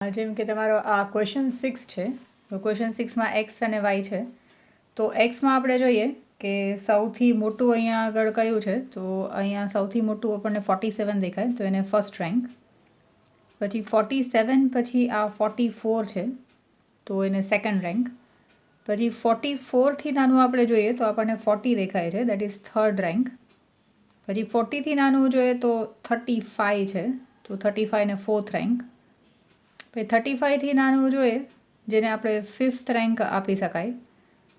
જેમ કે તમારો આ ક્વેશ્ચન 6 છે, તો ક્વેશ્ચન 6માં એક્સ અને વાય છે. તો એક્સમાં આપણે જોઈએ કે સૌથી મોટું અહીંયા આગળ કયું છે, તો અહીંયા સૌથી મોટું આપણને 47 દેખાય, તો એને ફર્સ્ટ રેન્ક. પછી 47 પછી આ 44 છે, તો એને સેકન્ડ રેન્ક. પછી 44થી નાનું આપણે જોઈએ તો આપણને 40 દેખાય છે, દેટ ઇઝ થર્ડ રેન્ક. પછી 40થી નાનું જોઈએ તો 35 છે, તો 35ને ફોર્થ રેન્ક. પછી 35થી નાનું જોઈએ જેને આપણે ફિફ્થ રેન્ક આપી શકાય.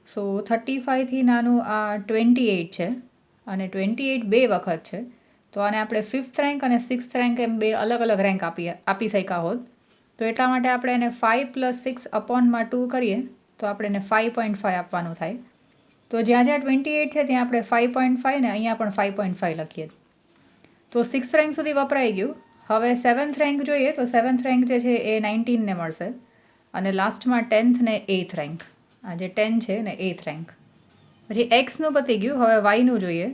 સો 35થી નાનું આ 28 છે અને 28 બે વખત છે, તો આને આપણે ફિફ્થ રેન્ક અને સિક્સ્થ રેન્ક એમ બે અલગ અલગ રેન્ક આપી શક્યા હોત. તો એટલા માટે આપણે એને 5 + 6 અપોનમાં 2 કરીએ તો આપણે એને 5.5 આપવાનું થાય. તો જ્યાં જ્યાં 28 છે ત્યાં આપણે 5.5 ને અહીંયા પણ 5.5 લખીએ. તો સિક્સ્થ રેન્ક સુધી વપરાઈ ગયું. હવે સેવન્થ રેન્ક જોઈએ તો સેવન્થ રેન્ક જે છે એ 19ને મળશે અને લાસ્ટમાં 10th ને 8th રેન્ક. આ જે 10 છે ને 8th રેન્ક. પછી એક્સનું પતી ગયું. હવે વાયનું જોઈએ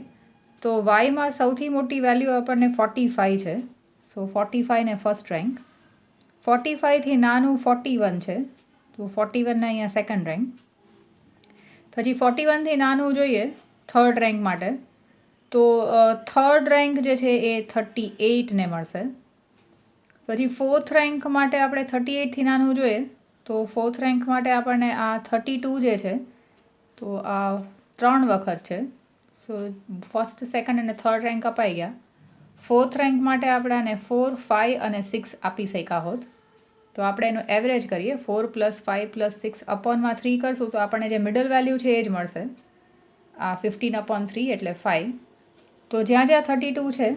તો વાયમાં સૌથી મોટી વેલ્યુ આપણને 45 છે, સો 45ને ફર્સ્ટ રેન્ક. 45થી નાનું 41 છે, તો 41ને અહીંયા સેકન્ડ રેન્ક. પછી 41થી નાનું જોઈએ થર્ડ રેન્ક માટે તો થર્ડ રેન્ક જે છે એ 38ને મળશે. પછી ફોર્થ રેન્ક માટે આપણે 38થી નાનું જોઈએ તો ફોર્થ રેન્ક માટે આપણને આ 32 જે છે, તો આ 3 વખત છે, સો ફર્સ્ટ સેકન્ડ અને થર્ડ રેન્ક અપાઈ ગયા. ફોર્થ રેન્ક માટે આપણે આને 4, 5 અને 6 આપી શક્યા હોત. તો આપણે એનું એવરેજ કરીએ, 4 + 5 + 6 અપોનમાં 3 કરશું તો આપણને જે મિડલ વેલ્યુ છે એ જ મળશે, આ 15/3 એટલે 5. તો જ્યાં જ્યાં 32 છે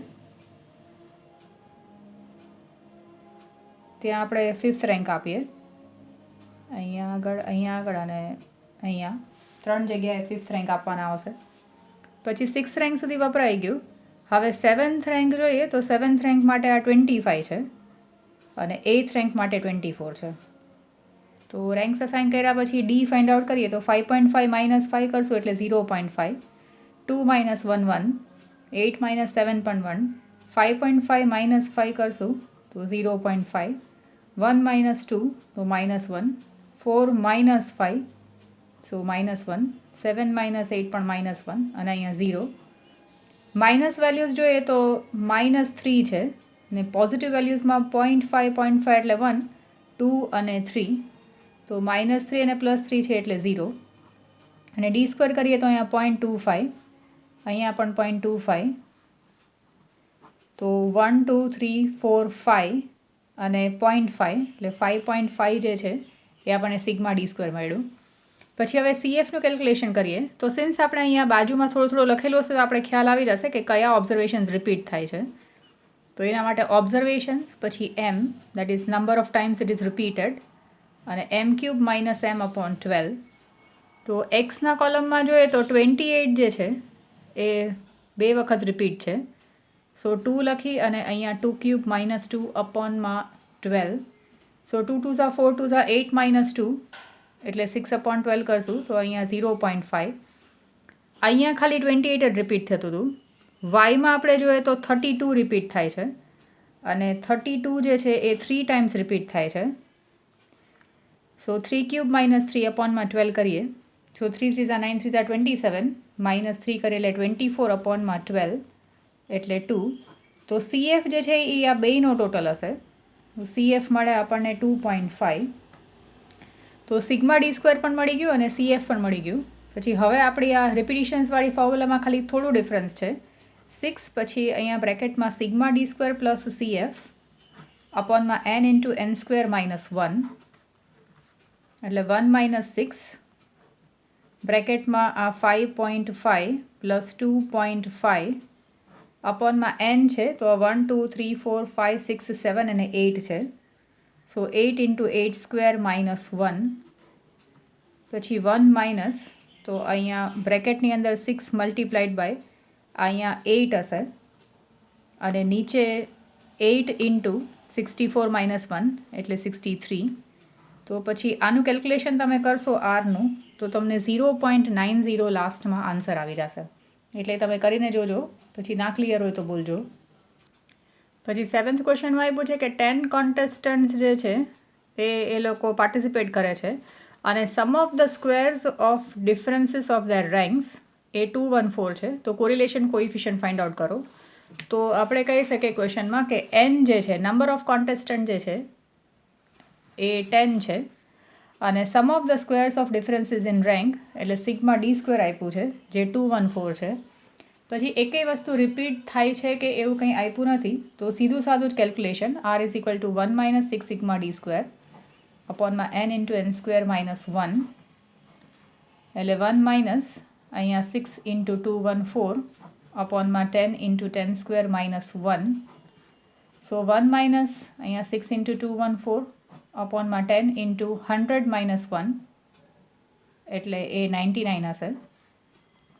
ત્યાં આપણે ફિફ્થ રેન્ક આપીએ, અહીંયા આગળ અને અહીંયા 3 જગ્યાએ ફિફ્થ રેન્ક આપવાના આવશે. પછી સિક્સ્થ રેન્ક સુધી વપરાઈ ગયું. હવે સેવન્થ રેન્ક જોઈએ તો સેવન્થ રેન્ક માટે આ 25 છે અને 8th રેન્ક માટે 24 છે. તો રેન્ક્સ અસાઇન કર્યા પછી ડી ફાઇન્ડ આઉટ કરીએ તો 5.5 - 5 કરશું એટલે 0.5, 2 - 1 1, 8 - 7.1, 5.5 - 5 કરશું તો 0.5, 1 - 2 તો -1, 4 - 5 સો -1, 7 - 8 પણ -1 અને અહીંયા 0. માઇનસ વેલ્યુઝ જોઈએ તો -3 છે ને પોઝિટિવ વેલ્યુઝમાં 0.5 0.5 એટલે 1, 2 અને 3. તો -3 અને +3 છે એટલે 0 અને ડી² કરીએ તો અહીંયા 0.25, અહીંયા પણ 0.25. તો 1, 2, 3, 4, 5 અને 0.5 એટલે 5.5 જે છે એ આપણને સિગ્મા ડી² મળ્યું. પછી હવે CFનું કેલ્ક્યુલેશન કરીએ તો સિન્સ આપણે અહીંયા બાજુમાં થોડું લખેલું હશે તો આપણે ખ્યાલ આવી જશે કે કયા ઓબ્ઝર્વેશન્સ રિપીટ થાય છે. તો એના માટે ઓબ્ઝર્વેશન્સ પછી M, that is number of times it is repeated, અને m³ - m/12. તો એક્સના કોલમમાં જોઈએ તો 28 જે છે એ 2 વખત રિપીટ છે, સો 2 લખી અને અહીંયા 2³ - 2/12. સો 2 2s are 4, 2s are 8 - 2 એટલે 6/12 કરશું તો અહીંયા 0.5. અહીંયા ખાલી 28 જ રિપીટ થતું હતું. વાયમાં આપણે જોઈએ તો 32 રિપીટ થાય છે અને 32 જે છે એ 3 ટાઈમ્સ રિપીટ થાય છે. સો 3³ - 3/12 કરીએ, સો 3 3s are 9, 3s are 27, -3 કરીએ એટલે 24/12 એટલે 2. તો CF જે છે એ આ બેયનો ટોટલ હશે. CF મળે આપણને 2.5. તો સિગ્મા ડી² પણ મળી ગયું અને CF પણ મળી ગયું. પછી હવે આપણી આ રિપીટિશન્સવાળી ફોર્મ્યુલામાં ખાલી થોડું ડિફરન્સ છે. 6 પછી અહીંયા બ્રેકેટમાં સિગ્મા ડી² + CF અપોનમાં n × n² - 1 એટલે 1 - 6 બ્રેકેટમાં આ 5.5 + 2.5 અપોનમાં n છે તો 1 2 3 4 5 6 7 અને 8 છે, સો 8 × 8² - 1. પછી 1 માઇનસ તો અહીંયા બ્રેકેટની અંદર 6 × અહીંયા 8 હશે અને નીચે 8 × 64 - 1 એટલે 63. તો પછી આનું કેલ્ક્યુલેશન તમે કરશો આરનું તો તમને 0.90 લાસ્ટમાં આન્સર આવી જશે. એટલે તમે કરીને જોજો, પછી ના ક્લિયર હોય તો બોલજો. પછી 7th ક્વેશ્ચનમાં એ પૂછે કે 10 કોન્ટેસ્ટન્ટ્સ જે છે એ લોકો પાર્ટિસિપેટ કરે છે અને sum of the squares of differences of their ranks એ 214 છે. તો કોરિલેશન કોઇફિશિયન્ટ ફાઇન્ડ આઉટ કરો. તો આપણે કહી શકીએ ક્વેશ્ચનમાં કે એન જે છે, નંબર ઓફ કોન્ટેસ્ટન્ટ જે છે એ 10 છે અને sum of the squares of differences in rank એટલે સિગ્મા ડી સ્ક્વેર આપ્યું છે જે 214 છે. પછી એકેય વસ્તુ રિપીટ થાય છે કે એવું કંઈ આપ્યું નથી, તો સીધું સાદું જ calculation R is equal to 1 minus 6 sigma D square અપોનમાં N into N square minus 1 એટલે 1 માઇનસ અહીંયા 6 ઇન્ટુ 214 અપોનમાં 10 into 10 square minus 1. So 1 minus અહીંયા 6 ઇન્ટુ 214 અપોનમાં 10 ઇન્ટુ 100 માઇનસ 1 એટલે એ 99 હશે.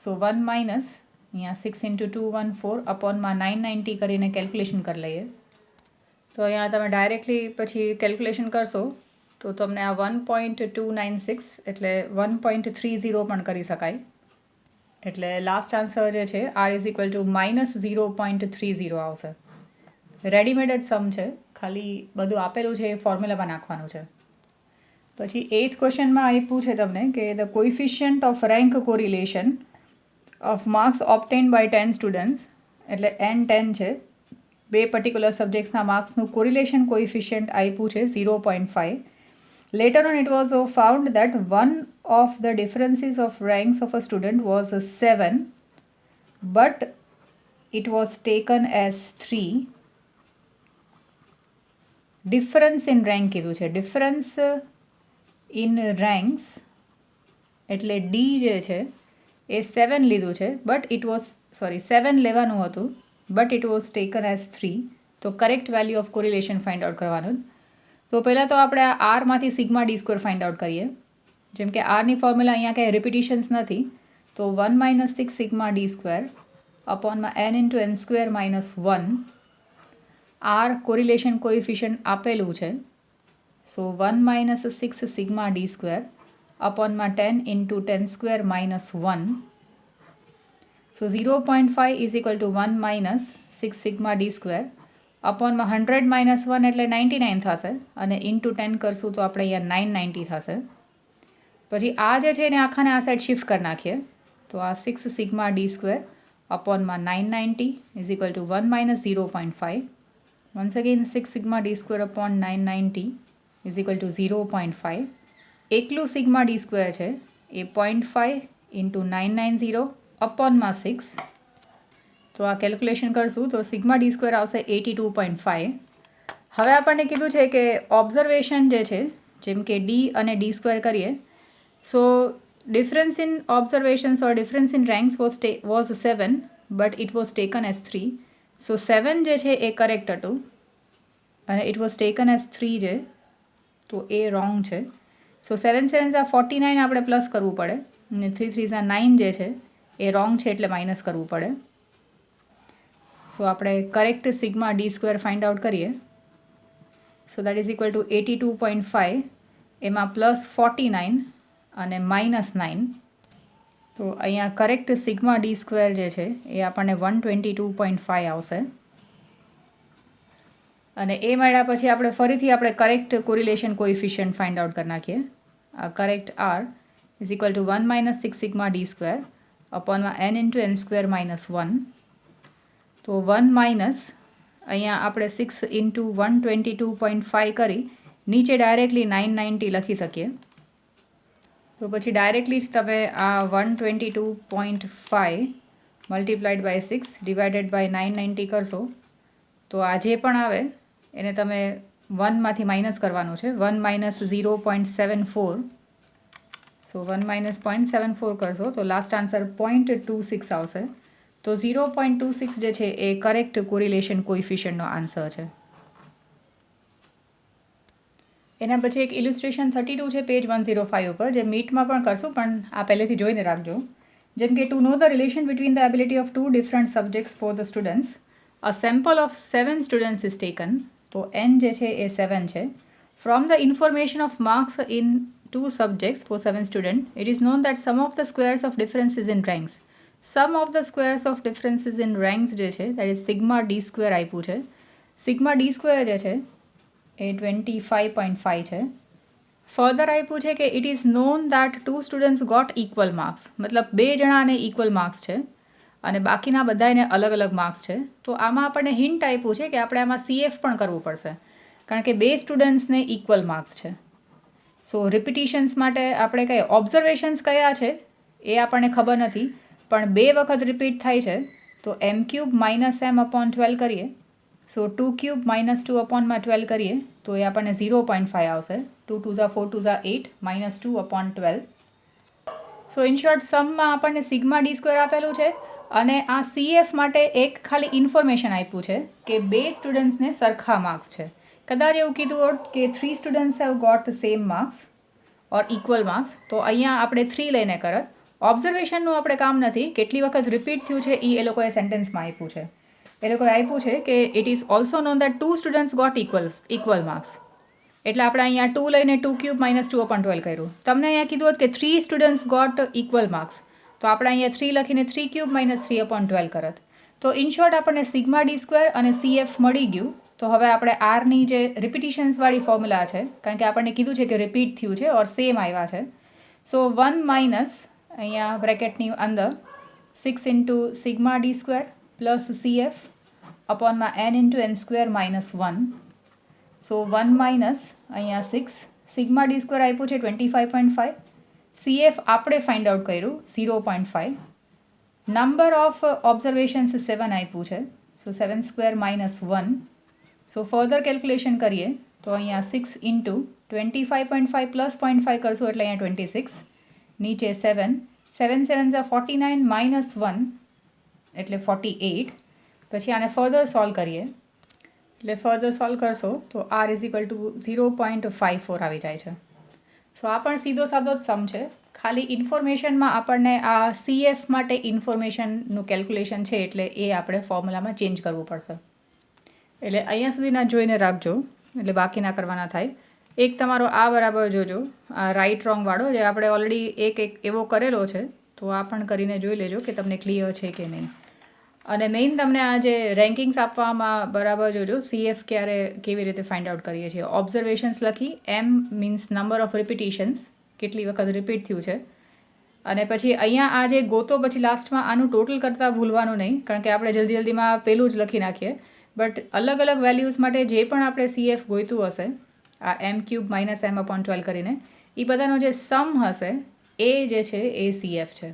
સો 1 માઇનસ અહીંયા 6 ઇન્ટુ 214 અપોનમાં 990 કરીને કેલ્ક્યુલેશન કરી લઈએ. તો અહીંયા તમે ડાયરેક્ટલી પછી કેલ્ક્યુલેશન કરશો તો તમને આ 1.296 એટલે 1.30 પણ કરી શકાય. એટલે લાસ્ટ આન્સર જે છે R is equal to minus 0.30 આવશે. રેડીમેડ જ સમ છે, ખાલી બધું આપેલું છે એ ફોર્મ્યુલામાં નાખવાનું છે. પછી 8th ક્વેશ્ચનમાં આપ્યું છે તમને કે the coefficient of rank correlation of marks obtained by 10 students એટલે N10 છે. બે પર્ટિક્યુલર સબ્જેક્ટ્સના માર્ક્સનું કોરિલેશન કોઇફિશિયન્ટ આપ્યું છે 0.5. Later on, it was found that one of the differences of ranks of a student was 7, but it was taken as 3. Difference in rank કીધું છે. Difference in ranks એટલે D જે છે એ 7 લીધું છે, but it was 7 લેવાનું હતું, but it was taken as 3. તો correct value of correlation find out કરવાનું. તો પહેલાં તો આપણે આ આરમાંથી sigma D square find out કરીએ. જેમ કે આરની ફોર્મ્યુલા અહીંયા કંઈ રિપીટિશન્સ નથી, તો 1 માઇનસ 6 સિગ્મા ડી સ્ક્વેર અપોનમાં N into N square minus 1. R correlation coefficient આપેલું છે. So 1 minus 6 sigma D square અપોનમાં 10 into 10 square minus 1. So 0.5 is equal to 1 minus 6 sigma D square અપોનમાં 100 માઇનસ 1 એટલે 99 થશે અને ઇન્ટુ 10 કરશું તો આપણે અહીંયા 990 થશે. પછી આ જે છે એને આખાને આ સાઈડ શિફ્ટ કરી નાખીએ તો આ 6 સિગ્મા ડી સ્ક્વેર અપોનમાં 990 is equal to 1 minus 0.5. Once again 6 sigma D square upon 990 is equal to 0.5. એકલું સિગ્મા ડી સ્ક્વેર છે એ 0.5 ઇન્ટુ 990 અપોનમાં 6. તો આ કેલ્ક્યુલેશન કરશું તો સિગ્મા ડી સ્ક્વેર આવશે 82.5. હવે આપણને કીધું છે કે ઓબ્ઝર્વેશન જે છે જેમ કે ડી અને ડી સ્ક્વેર કરીએ, so difference in observations or difference in ranks was 7 but it was taken as 3. So 7 જે છે એ કરેક્ટ હતું અને ઇટ વોઝ ટેકન એઝ 3 છે તો એ રોંગ છે. સો 7 7 49 આપણે પ્લસ કરવું પડે અને 3 3 9 જે છે એ રોંગ છે એટલે માઇનસ કરવું પડે. સો આપણે correct sigma D square find out કરીએ. So that is equal to 82.5, એમાં પ્લસ 49 અને માઇનસ 9. તો અહીંયા કરેક્ટ સિગ્મા ડી સ્ક્વેર જે છે એ આપણને 122.5 આવશે. અને એ મળ્યા પછી આપણે ફરીથી આપણે correct correlation coefficient find out કરી નાખીએ. આ correct R is equal to 1 minus 6 sigma D square અપોનમાં N into N square minus 1. તો 1 માઇનસ અહીંયા આપણે 6 ઇન્ટુ 122.5 કરી નીચે ડાયરેક્ટલી 990 લખી શકીએ. તો પછી ડાયરેક્ટલી જ તમે આ 122.5 મલ્ટીપ્લાઇડ બાય 6 ડિવાઇડેડ બાય 990 કરશો તો આ જે પણ આવે એને તમે 1માંથી માઇનસ કરવાનું છે. 1 માઇનસ 0.74. સો 1 માઇનસ 0.74 કરશો તો લાસ્ટ આન્સર 0.26 આવશે. તો 0.26 જે છે એ કરેક્ટ કોરિલેશન કોઇફિશિયન્ટનો આન્સર છે. એના પછી એક ઇલિસ્ટ્રેશન 32 છે પેજ 105 ઉપર, જે મીટમાં પણ કરશું પણ આ પહેલેથી જોઈને રાખજો. જેમ કે to know the relation between the ability of two different subjects for the students a sample of 7 students is taken. તો એન જે છે એ 7 છે. From the information of marks in 2 subjects for 7 student it is known that sum of the squares of differences in ranks. Sum of the squares of differences in ranks જે છે that is sigma D square આપ્યું છે. Sigma D square જે છે એ 25.5 છે. Further આપ્યું છે કે it is known that 2 students got equal marks, મતલબ 2 જણાને ઇક્વલ માર્ક્સ છે અને બાકીના બધાને અલગ અલગ માર્ક્સ છે. તો આમાં આપણને હિન્ટ આપ્યું છે કે આપણે આમાં CF પણ કરવું પડશે, કારણ કે 2 સ્ટુડન્ટ્સને ઇક્વલ માર્ક્સ છે. સો રિપિટિશન્સ માટે આપણે કઈ ઓબ્ઝર્વેશન્સ કયા છે એ આપણને ખબર નથી, પણ 2 વખત રિપીટ થાય છે તો m³ - m/12 કરીએ. સો 2³ - 2/12 કરીએ તો એ આપણને 0.5 આવશે. 2 2 4 2 8 -2/12. સો ઇન શોર્ટ સમમાં આપણને σd² આપેલું છે અને આ CF માટે એક ખાલી ઇન્ફોર્મેશન આપ્યું છે કે 2 સ્ટુડન્ટ્સને સરખા માર્ક્સ છે. કદાચ એવું કીધું હોત કે 3 students have got same marks or equal marks, તો અહીંયા આપણે 3 લઈને કરત. ઓબ્ઝર્વેશનનું આપણે કામ નથી, કેટલી વખત રિપીટ થયું છે એ લોકોએ સેન્ટેન્સમાં આપ્યું છે. એ લોકોએ આપ્યું છે કે it is also known that 2 students got equal marks. એટલે આપણે અહીંયા 2 લઈને 2³ - 2/12 કર્યું. તમને અહીંયા કીધું હોત કે 3 સ્ટુડન્ટ્સ ગોટ ઇક્વલ માર્ક્સ, તો આપણે અહીંયા 3 લખીને 3³ - 3/12 કરત. તો ઇન શોર્ટ આપણને σd² અને CF મળી ગયું. તો હવે આપણે આરની જે રિપિટિશન્સવાળી ફોર્મ્યુલા છે, કારણ કે આપણને કીધું છે કે રિપીટ થયું છે ઓર સેમ આવ્યા છે. સો 1 માઇનસ અહીંયા બ્રેકેટની અંદર 6 × σd² plus CF અપોનમાં n × n² - 1. So 1 minus અહીંયા 6 σd² આપ્યું છે 25.5. CF આપણે ફાઇન્ડ આઉટ કર્યું 0.5. નંબર ઓફ ઓબ્ઝર્વેશન્સ 7 આપ્યું છે. સો 7² - 1. સો ફર્ધર કેલ્ક્યુલેશન કરીએ તો અહીંયા 6 × 25.5 પ્લસ 0.5 કરશું એટલે અહીંયા 26. નીચે 7 7 7 49 - 1 એટલે 48. પછી આને ફર્ધર સોલ્વ કરીએ એટલે ફર્ધર સોલ્વ કરશો તો r = 0.54 આવી જાય છે. સો આ પણ સીધો સાધો જ સમ છે. ખાલી ઇન્ફોર્મેશનમાં આપણને આ CF માટે ઇન્ફોર્મેશનનું કેલ્ક્યુલેશન છે એટલે એ આપણે ફોર્મ્યુલામાં ચેન્જ કરવું પડશે. એટલે અહીંયા સુધીના જોઈને રાખજો, એટલે બાકી ના કરવાના થાય. એક તમારો આ બરાબર જોજો, આ રાઈટ રોંગ વાળો જે આપણે ઓલરેડી એક એવો કરેલો છે, તો આ પણ કરીને જોઈ લેજો કે તમને ક્લિયર છે કે નહીં. અને મેઇન તમને આ જે રેન્કિંગ્સ આપવામાં બરાબર જોજો, CF કેવી રીતે ફાઇન્ડ આઉટ કરીએ છીએ. ઓબ્ઝર્વેશન્સ લખી, M મીન્સ નંબર ઓફ રિપિટિશન્સ, કેટલી વખત રિપીટ થયું છે. અને પછી અહીંયા આ જે ગોતો પછી લાસ્ટમાં આનું ટોટલ કરતાં ભૂલવાનું નહીં, કારણ કે આપણે જલ્દીમાં પેલું જ લખી નાખીએ. બટ અલગ અલગ વેલ્યુઝ માટે જે પણ આપણે CF ગોઈતું હશે, આ m³ - m/12 કરીને, એ બધાનો જે સમ હશે એ જે છે એ CF છે.